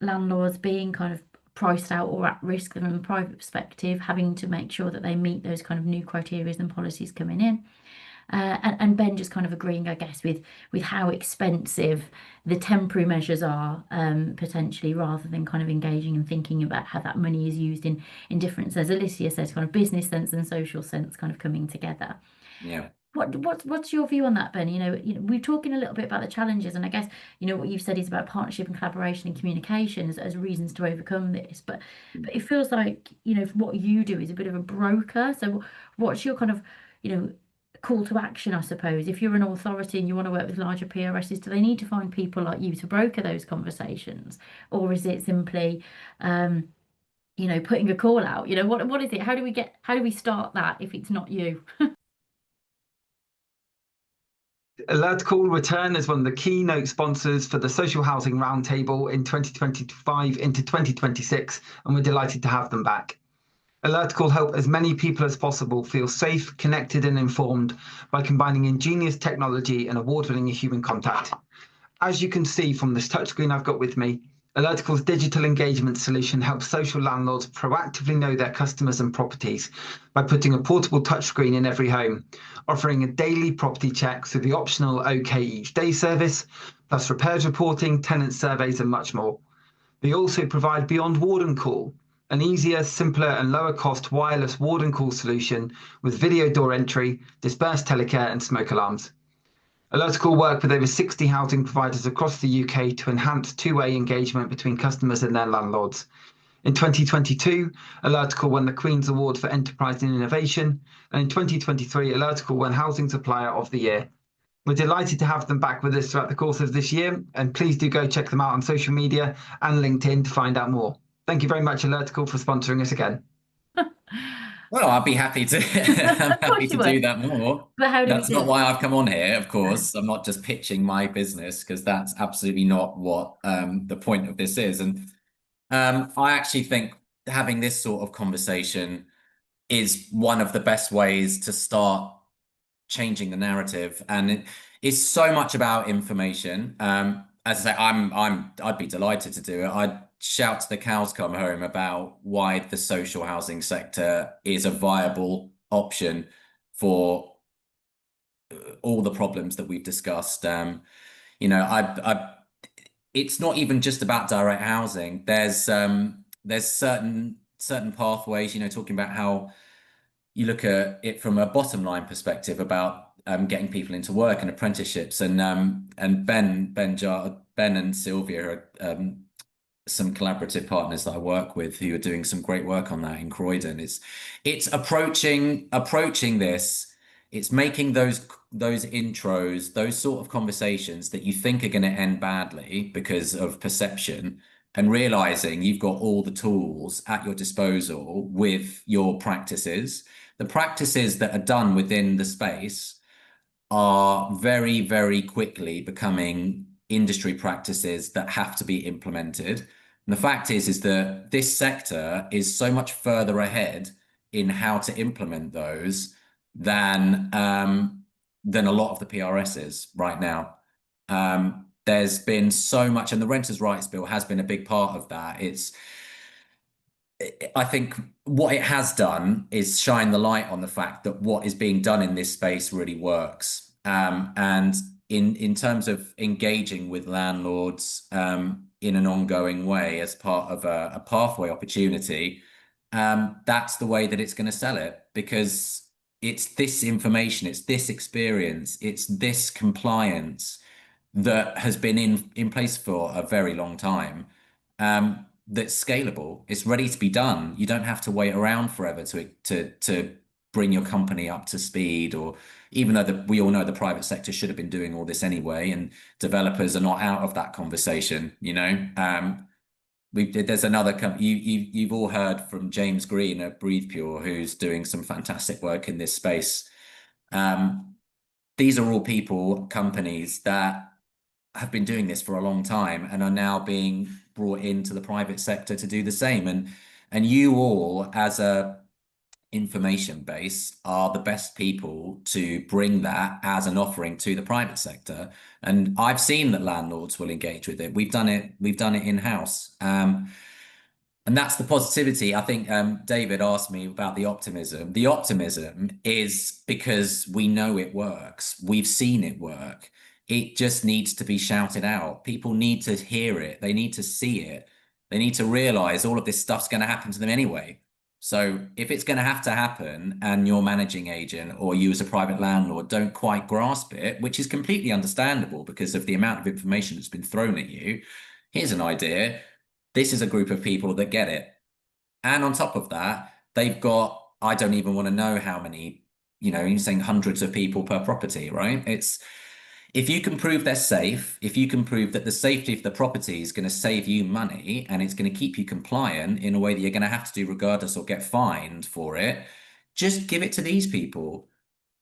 landlords being kind of priced out or at risk from a private perspective, having to make sure that they meet those kind of new criteria and policies coming in. And Ben just kind of agreeing, I guess, with how expensive the temporary measures are potentially, rather than kind of engaging and thinking about how that money is used in different, as Alicia says, kind of business sense and social sense kind of coming together. Yeah. What's your view on that, Ben? We're talking a little bit about the challenges, and I guess what you've said is about partnership and collaboration and communication as reasons to overcome this. But it feels like what you do is a bit of a broker. So what's your kind of call to action, I suppose? If you're an authority and you want to work with larger PRSs, do they need to find people like you to broker those conversations, or is it simply putting a call out? What is it? How do we start that if it's not you? Alert Call return as one of the keynote sponsors for the Social Housing Roundtable in 2025 into 2026, and we're delighted to have them back. Alert Call help as many people as possible feel safe, connected and informed by combining ingenious technology and award-winning human contact. As you can see from this touchscreen I've got with me, Alertical's digital engagement solution helps social landlords proactively know their customers and properties by putting a portable touchscreen in every home, offering a daily property check through the optional OK Each Day service, plus repairs reporting, tenant surveys and much more. They also provide Beyond Warden Call, an easier, simpler and lower cost wireless warden call solution with video door entry, dispersed telecare and smoke alarms. Alertical work with over 60 housing providers across the UK to enhance two-way engagement between customers and their landlords. In 2022, Alertical won the Queen's Award for Enterprise and Innovation, and in 2023, Alertical won Housing Supplier of the Year. We're delighted to have them back with us throughout the course of this year, and please do go check them out on social media and LinkedIn to find out more. Thank you very much, Alertical, for sponsoring us again. Well, I'd be happy to. I'm happy to do that more. But how do That's not why I've come on here, of course. I'm not just pitching my business, because that's absolutely not what the point of this is. And I actually think having this sort of conversation is one of the best ways to start changing the narrative. And it's so much about information. As I say, I'd be delighted to do it. I'd shout to the cows come home about why the social housing sector is a viable option for all the problems that we've discussed. It's not even just about direct housing. There's certain pathways, talking about how you look at it from a bottom line perspective about getting people into work and apprenticeships, and Ben and Sylvia are some collaborative partners that I work with who are doing some great work on that in Croydon. It's approaching this. It's making those intros, those sort of conversations that you think are going to end badly because of perception, and realizing you've got all the tools at your disposal with your practices. The practices that are done within the space are very, very quickly becoming industry practices that have to be implemented. And the fact is that this sector is so much further ahead in how to implement those than a lot of the PRSs right now. There's been so much, and the Renters' Rights Bill has been a big part of that. I think what it has done is shine the light on the fact that what is being done in this space really works. And in terms of engaging with landlords in an ongoing way as part of a pathway opportunity, that's the way that it's going to sell it, because it's this information, it's this experience, it's this compliance that has been in place for a very long time, that's scalable. It's ready to be done. You don't have to wait around forever to bring your company up to speed, or even though we all know the private sector should have been doing all this anyway, and developers are not out of that conversation. There's another company you've all heard from James Green at Breathe Pure, who's doing some fantastic work in this space. These are all companies that have been doing this for a long time and are now being brought into the private sector to do the same. And you all, as a information base, are the best people to bring that as an offering to the private sector. And I've seen that landlords will engage with it. We've done it in-house. And that's the positivity. I think David asked me about the optimism. The optimism is because we know it works. We've seen it work. It just needs to be shouted out. People need to hear it. They need to see it. They need to realize all of this stuff's going to happen to them anyway. So if it's going to happen and your managing agent or you as a private landlord don't quite grasp it, which is completely understandable because of the amount of information that's been thrown at you, here's an idea. This is a group of people that get it. And on top of that, they've got, I don't even want to know how many, you're saying hundreds of people per property, right? If you can prove they're safe, if you can prove that the safety of the property is going to save you money and it's going to keep you compliant in a way that you're going to have to do regardless or get fined for it, just give it to these people.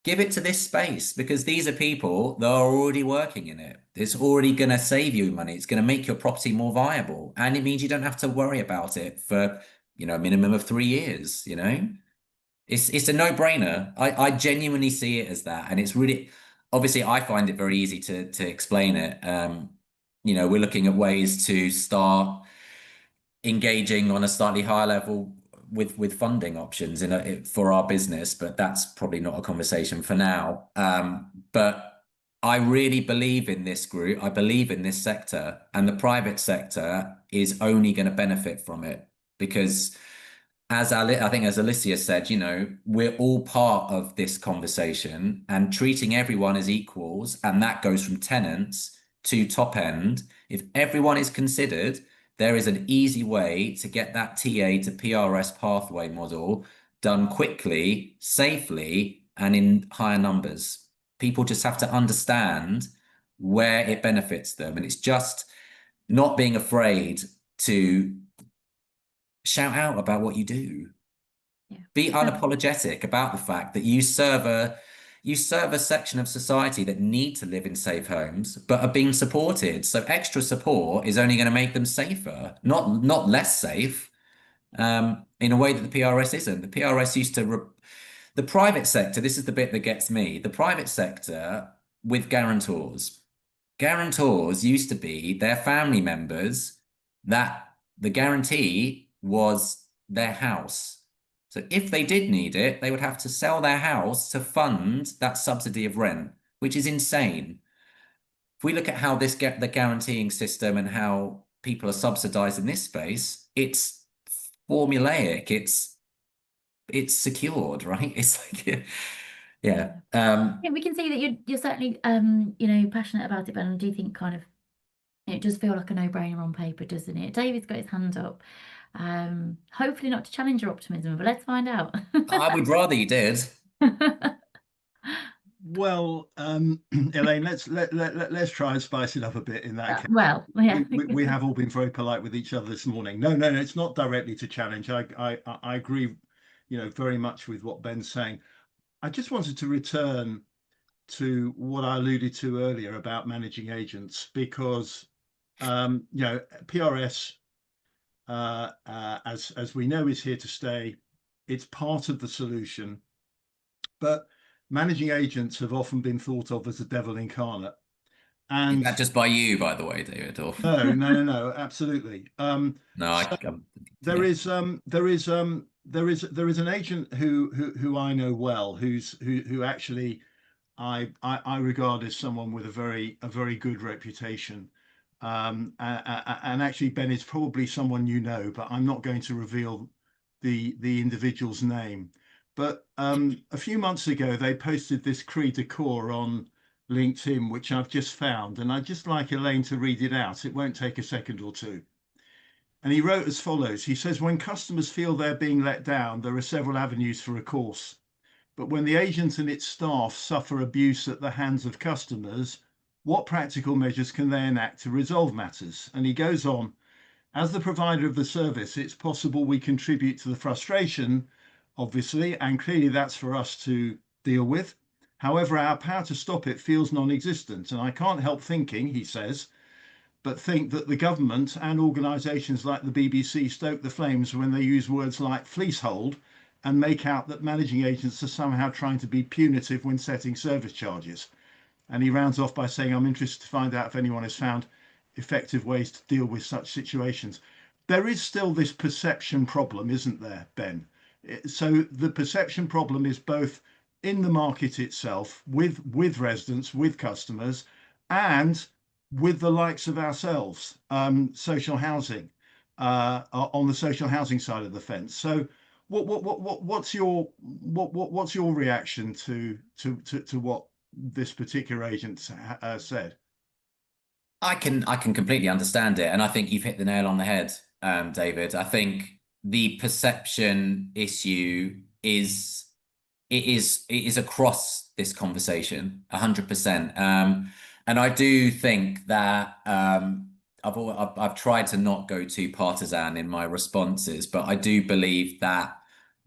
Give it to this space because these are people that are already working in it. It's already going to save you money. It's going to make your property more viable. And it means you don't have to worry about it for, a minimum of 3 years, It's a no-brainer. I genuinely see it as that. And it's really, obviously, I find it very easy to explain it. We're looking at ways to start engaging on a slightly higher level with funding options for our business, but that's probably not a conversation for now. But I really believe in this group. I believe in this sector, and the private sector is only going to benefit from it because I think as Alicia said, we're all part of this conversation and treating everyone as equals. And that goes from tenants to top end. If everyone is considered, there is an easy way to get that TA to PRS pathway model done quickly, safely, and in higher numbers. People just have to understand where it benefits them. And it's just not being afraid to shout out about what you do. Yeah. Be unapologetic about the fact that you serve a section of society that need to live in safe homes, but are being supported. So extra support is only going to make them safer, not less safe, in a way that the PRS isn't. The PRS used to, the private sector, this is the bit that gets me, the private sector with guarantors. Guarantors used to be their family members that the guarantee was their house. So if they did need it, they would have to sell their house to fund that subsidy of rent, which is insane. If we look at how the guaranteeing system and how people are subsidized in this space, it's formulaic, it's secured, right? It's like, yeah. Yeah, we can see that you're certainly passionate about it, but I do think kind of it does feel like a no-brainer on paper, doesn't it? David's got his hand up. Hopefully not to challenge your optimism, but let's find out. I would rather you did. Well, Elaine, let's try and spice it up a bit in that case. Well, yeah. We have all been very polite with each other this morning. No, it's not directly to challenge. I agree, very much with what Ben's saying. I just wanted to return to what I alluded to earlier about managing agents, because PRS, as we know, is here to stay. It's part of the solution, but managing agents have often been thought of as the devil incarnate. And is that just by you, by the way, David? Or... No, absolutely. There is an agent who I know well, who actually I regard as someone with a very good reputation. And actually, Ben is probably someone you know, but I'm not going to reveal the individual's name. But a few months ago, they posted this cri de coeur on LinkedIn, which I've just found, and I'd just like Elaine to read it out. It won't take a second or two. And he wrote as follows. He says, when customers feel they're being let down, there are several avenues for recourse. But when the agent and its staff suffer abuse at the hands of customers, what practical measures can they enact to resolve matters? And he goes on, as the provider of the service, it's possible we contribute to the frustration, obviously, and clearly that's for us to deal with. However, our power to stop it feels non-existent. And I can't help thinking, he says, but think that the government and organisations like the BBC stoke the flames when they use words like fleecehold and make out that managing agents are somehow trying to be punitive when setting service charges. And he rounds off by saying, I'm interested to find out if anyone has found effective ways to deal with such situations. There is still this perception problem, isn't there, Ben? So the perception problem is both in the market itself, with residents, with customers, and with the likes of ourselves, social housing, on the social housing side of the fence. So what's your reaction to what this particular agent said? I can completely understand it, and I think you've hit the nail on the head, David. I think the perception issue is across this conversation 100%. And I do think that I've tried to not go too partisan in my responses, but I do believe that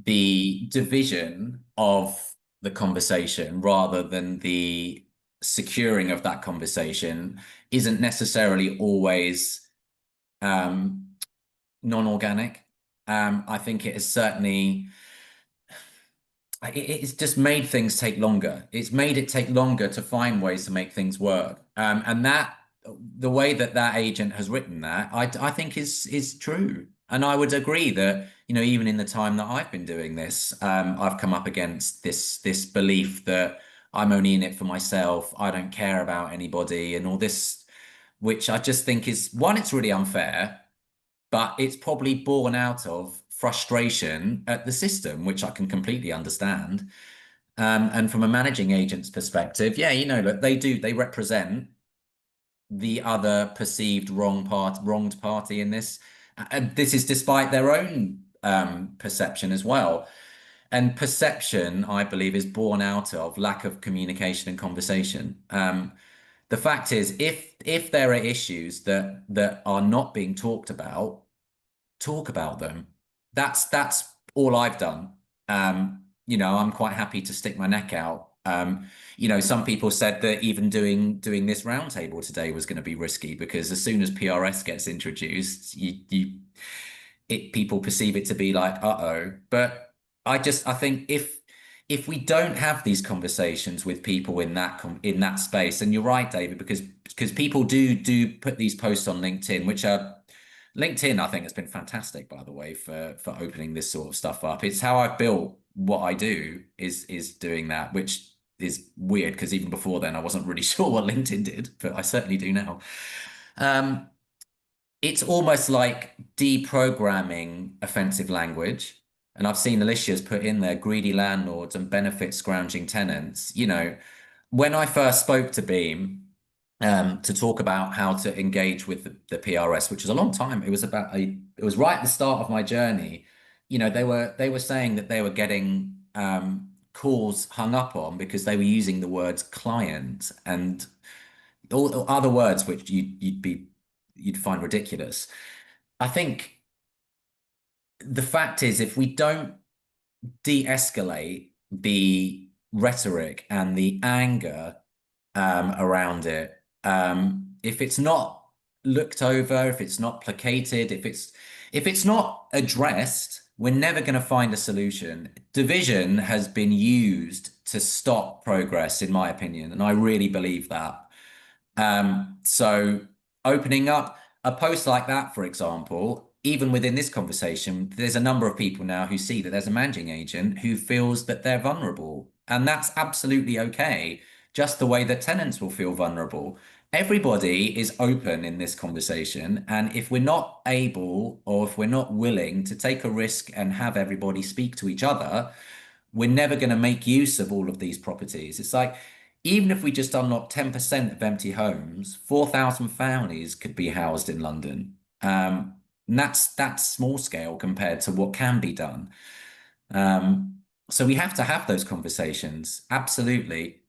the division of the conversation rather than the securing of that conversation isn't necessarily always non-organic. I think it is certainly it's just made things take longer. It's made it take longer to find ways to make things work. And that the way that agent has written that, I think is true. And I would agree that, you know, even in the time that I've been doing this, I've come up against this belief that I'm only in it for myself. I don't care about anybody and all this, which I just think is, one, it's really unfair, but it's probably born out of frustration at the system, which I can completely understand. And from a managing agent's perspective, yeah, you know, look, they represent the other perceived wronged party in this. And this is despite their own perception as well. And perception, I believe, is born out of lack of communication and conversation. The fact is, if there are issues that are not being talked about, talk about them. That's all I've done. You know, I'm quite happy to stick my neck out. You know, some people said that even doing this roundtable today was going to be risky because as soon as PRS gets introduced, people perceive it to be like, uh-oh. But I think if we don't have these conversations with people in that space, and you're right, David, because people do put these posts on LinkedIn, which are LinkedIn, I think, has been fantastic, by the way, for opening this sort of stuff up. It's how I've built what I do is doing that, which is weird because even before then I wasn't really sure what LinkedIn did, but I certainly do now. It's almost like deprogramming offensive language. And I've seen Alicia's put in there greedy landlords and benefit scrounging tenants. You know, when I first spoke to Beam, to talk about how to engage with the PRS, which was a long time. It was right at the start of my journey. You know, they were saying that they were getting calls hung up on because they were using the words client and all other words which you'd find ridiculous. I think the fact is, if we don't de-escalate the rhetoric and the anger around it, if it's not looked over, if it's not placated, if it's not addressed, we're never going to find a solution. Division has been used to stop progress, in my opinion, and I really believe that. So opening up a post like that, for example, even within this conversation, there's a number of people now who see that there's a managing agent who feels that they're vulnerable, and that's absolutely okay. Just the way that tenants will feel vulnerable. Everybody is open in this conversation. And if we're not able or if we're not willing to take a risk and have everybody speak to each other, we're never going to make use of all of these properties. It's like, even if we just unlock 10% of empty homes, 4,000 families could be housed in London. And that's small scale compared to what can be done. So we have to have those conversations, absolutely.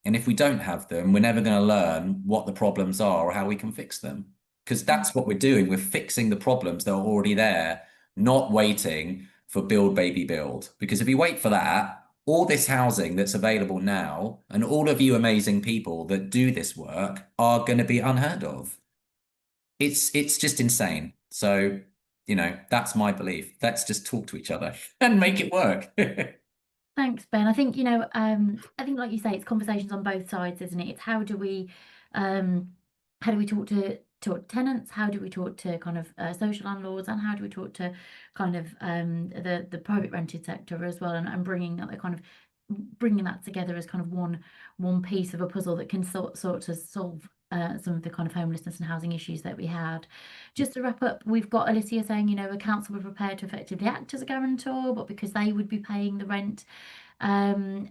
And if we don't have them, we're never going to learn what the problems are or how we can fix them. Because that's what we're doing. We're fixing the problems that are already there, not waiting for build, baby, build. Because if you wait for that, all this housing that's available now and all of you amazing people that do this work are going to be unheard of. It's just insane. So, you know, that's my belief. Let's just talk to each other and make it work. Thanks, Ben. I think, you know, I think, like you say, it's conversations on both sides, isn't it? It's how do we talk to tenants? How do we talk to kind of social landlords, and how do we talk to kind of the private rented sector as well, and bringing that together as kind of one piece of a puzzle that can sort of solve some of the kind of homelessness and housing issues that we had. Just to wrap up, we've got Alicia saying, you know, a council were prepared to effectively act as a guarantor, but because they would be paying the rent,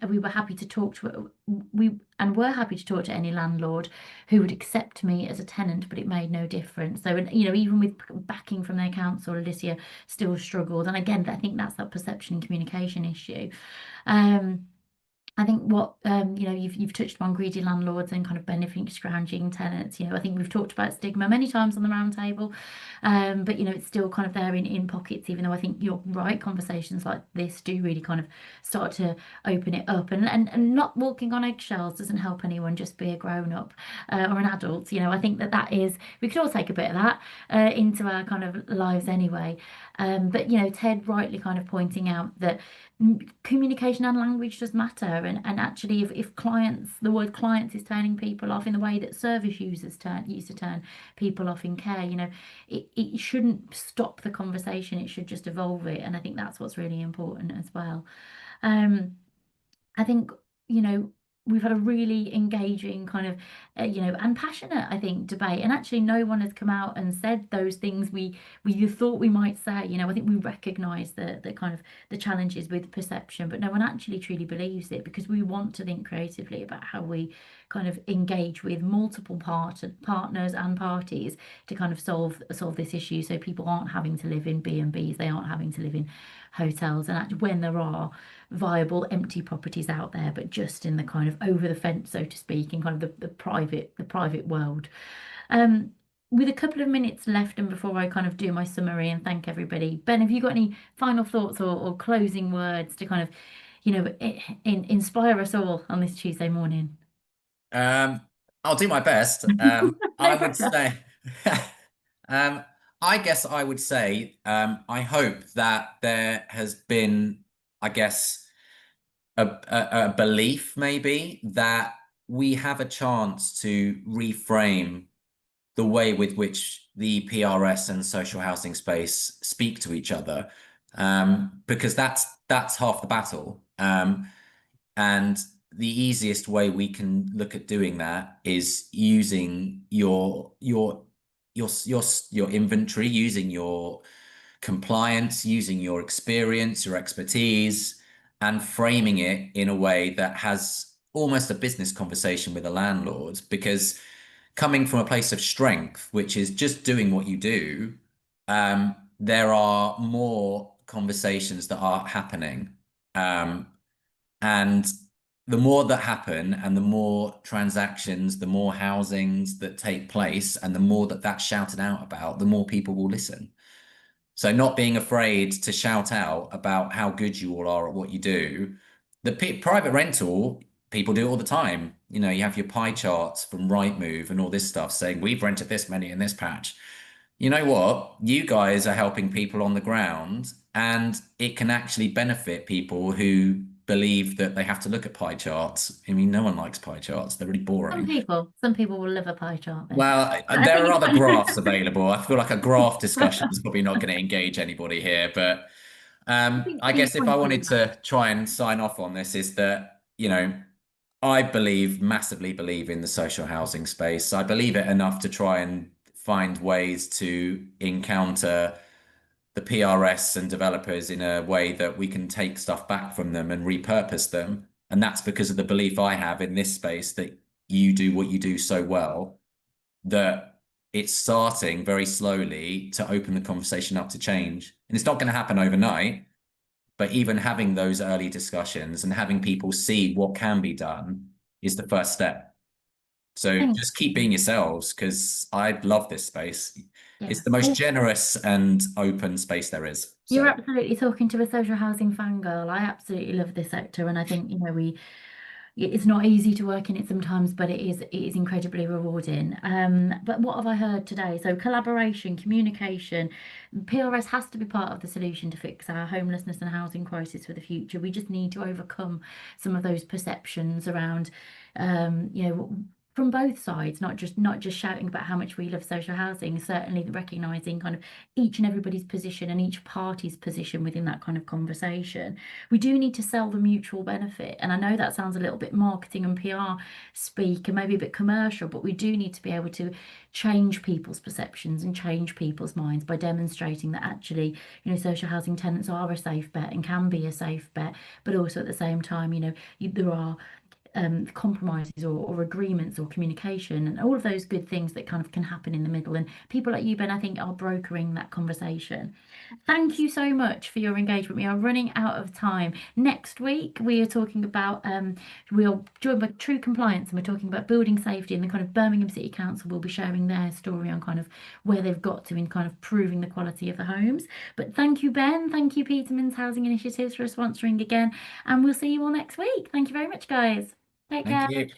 we were happy to talk to were happy to talk to any landlord who would accept me as a tenant, but it made no difference. So, you know, even with backing from their council, Alicia still struggled. And again, I think that's that perception and communication issue. I think what you know, you've touched on greedy landlords and kind of benefiting scrounging tenants. You know, I think we've talked about stigma many times on the round table, but you know, it's still kind of there in pockets. Even though I think you're right, conversations like this do really kind of start to open it up, and not walking on eggshells doesn't help anyone. Just be a grown up or an adult. You know, I think that is, we could all take a bit of that into our kind of lives anyway. But you know, Ted rightly kind of pointing out that communication and language does matter, and actually if clients, the word clients is turning people off in the way that service users used to turn people off in care, you know, it shouldn't stop the conversation, it should just evolve it, and I think that's what's really important as well. I think, you know, we've had a really engaging kind of, you know, and passionate, I think, debate. And actually, no one has come out and said those things we thought we might say. You know, I think we recognise the kind of the challenges with perception, but no one actually truly believes it, because we want to think creatively about how we kind of engage with multiple partners and parties to kind of solve this issue, so people aren't having to live in B&Bs, they aren't having to live in hotels, and actually, when there are viable empty properties out there, but just in the kind of over the fence, so to speak, in kind of the private world. With a couple of minutes left, and before I kind of do my summary and thank everybody, Ben, have you got any final thoughts or closing words to kind of, you know, inspire us all on this Tuesday morning? I'll do my best. No I would pressure. say, I guess I would say, I hope that there has been, I guess, a belief maybe that we have a chance to reframe the way with which the PRS and social housing space speak to each other, because that's half the battle. And the easiest way we can look at doing that is using your inventory, using your compliance, using your experience, your expertise, and framing it in a way that has almost a business conversation with the landlords. Because coming from a place of strength, which is just doing what you do, there are more conversations that are happening. And the more that happen, and the more transactions, the more housings that take place, and the more that that's shouted out about, the more people will listen. So not being afraid to shout out about how good you all are at what you do. The private rental, people do it all the time. You know, you have your pie charts from Rightmove and all this stuff saying we've rented this many in this patch. You know what? You guys are helping people on the ground, and it can actually benefit people who believe that they have to look at pie charts. I mean, no one likes pie charts. They're really boring. Some people will love a pie chart, Ben. Well, I there think are it's other fine. graphs available. I feel like a graph discussion is probably not going to engage anybody here, but think I key guess if I points wanted is to try and sign off on this is that, you know, I massively believe in the social housing space. I believe it enough to try and find ways to encounter the PRS and developers in a way that we can take stuff back from them and repurpose them. And that's because of the belief I have in this space that you do what you do so well, that it's starting very slowly to open the conversation up to change. And it's not going to happen overnight, but even having those early discussions and having people see what can be done is the first step. So just keep being yourselves, because I love this space. It's the most generous and open space there is. You're absolutely talking to a social housing fangirl. I absolutely love this sector, and I think, you know, it's not easy to work in it sometimes, but it is incredibly rewarding. But what have I heard today? So collaboration, communication, PRS has to be part of the solution to fix our homelessness and housing crisis for the future. We just need to overcome some of those perceptions around, you know, from both sides, not just shouting about how much we love social housing, certainly recognizing kind of each and everybody's position and each party's position within that kind of conversation. We do need to sell the mutual benefit. And I know that sounds a little bit marketing and PR speak and maybe a bit commercial, but we do need to be able to change people's perceptions and change people's minds by demonstrating that actually, social housing tenants are a safe bet and can be a safe bet, but also at the same time, there are compromises or agreements or communication and all of those good things that kind of can happen in the middle. And people like you, Ben, I think are brokering that conversation. Thank you so much for your engagement. We are running out of time. Next week, we are talking about, we are joined by True Compliance, and we're talking about building safety, and the kind of Birmingham City Council will be sharing their story on kind of where they've got to in kind of proving the quality of the homes. But thank you, Ben. Thank you, Peterman's Housing Initiatives, for sponsoring again. And we'll see you all next week. Thank you very much, guys. Take care. Thank you.